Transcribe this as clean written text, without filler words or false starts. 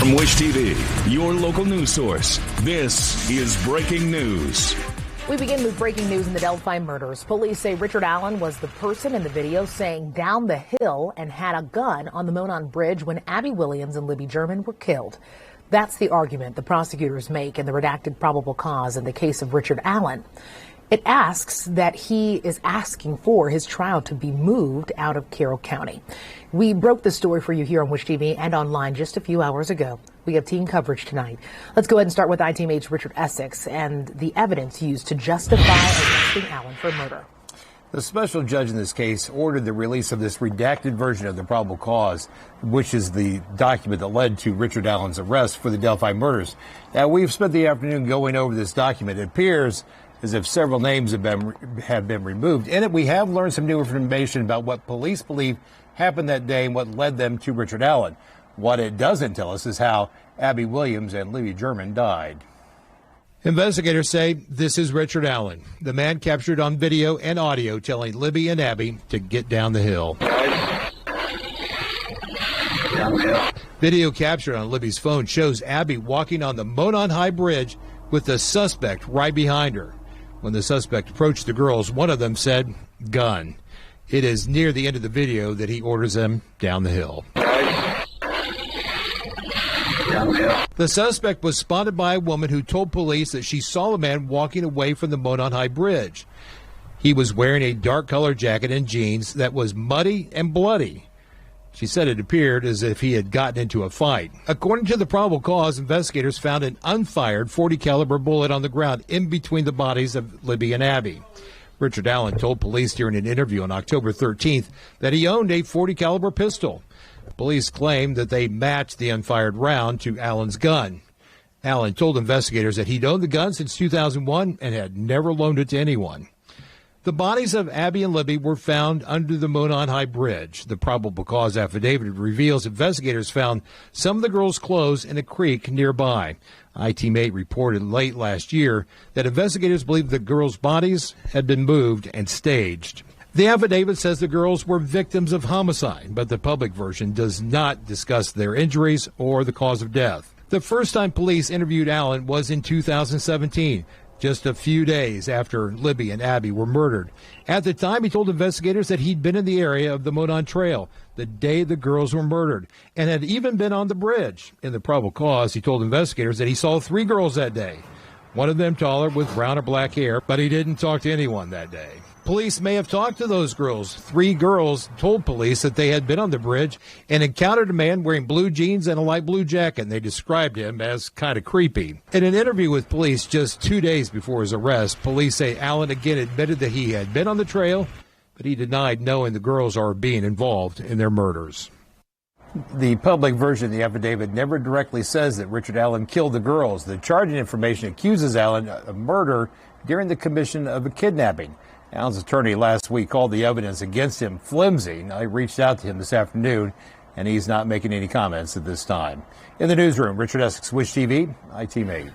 From Wish TV, your local news source, this is breaking news. We begin with breaking news in the Delphi murders. Police say Richard Allen was the person in the video saying down the hill and had a gun on the Monon Bridge when Abby Williams and Libby German were killed. That's the argument the prosecutors make in the redacted probable cause in the case of Richard Allen. It asks that he is asking for his trial to be moved out of Carroll County. We broke the story for you here on Wish TV and online just a few hours ago. We have team coverage tonight. Let's go ahead and start with ITMH's Richard Essex and the evidence used to justify arresting Allen for murder. The special judge in this case ordered the release of this redacted version of the probable cause, which is the document that led to Richard Allen's arrest for the Delphi murders. Now, we've spent the afternoon going over this document. It appears as if several names have been removed. In it, we have learned some new information about what police believe happened that day and what led them to Richard Allen. What it doesn't tell us is how Abby Williams and Libby German died. Investigators say this is Richard Allen, the man captured on video and audio telling Libby and Abby to get down the hill. Video captured on Libby's phone shows Abby walking on the Monon High Bridge with the suspect right behind her. When the suspect approached the girls, one of them said, "Gun." It is near the end of the video that he orders them down the hill. The suspect was spotted by a woman who told police that she saw a man walking away from the Monon High Bridge. He was wearing a dark-colored jacket and jeans that was muddy and bloody. She said it appeared as if he had gotten into a fight. According to the probable cause, investigators found an unfired .40 caliber bullet on the ground in between the bodies of Libby and Abby. Richard Allen told police during an interview on October 13th that he owned a .40 caliber pistol. Police claimed that they matched the unfired round to Allen's gun. Allen told investigators that he'd owned the gun since 2001 and had never loaned it to anyone. The bodies of Abby and Libby were found under the Monon High Bridge. The probable cause affidavit reveals investigators found some of the girls' clothes in a creek nearby. ITMate reported late last year that investigators believe the girls' bodies had been moved and staged. The affidavit says the girls were victims of homicide, but the public version does not discuss their injuries or the cause of death. The first time police interviewed Allen was in 2017. Just a few days after Libby and Abby were murdered. At the time, he told investigators that he'd been in the area of the Monon Trail the day the girls were murdered and had even been on the bridge. In the probable cause, he told investigators that he saw 3 girls that day, one of them taller with brown or black hair, but he didn't talk to anyone that day. Police may have talked to those girls. 3 girls told police that they had been on the bridge and encountered a man wearing blue jeans and a light blue jacket, and they described him as kind of creepy. In an interview with police just 2 days before his arrest, police say Allen again admitted that he had been on the trail, but he denied knowing the girls are being involved in their murders. The public version of the affidavit never directly says that Richard Allen killed the girls. The charging information accuses Allen of murder during the commission of a kidnapping. Allen's attorney last week called the evidence against him flimsy. I reached out to him this afternoon, and he's not making any comments at this time. In the newsroom, Richard Essex, Wish TV, ITMate.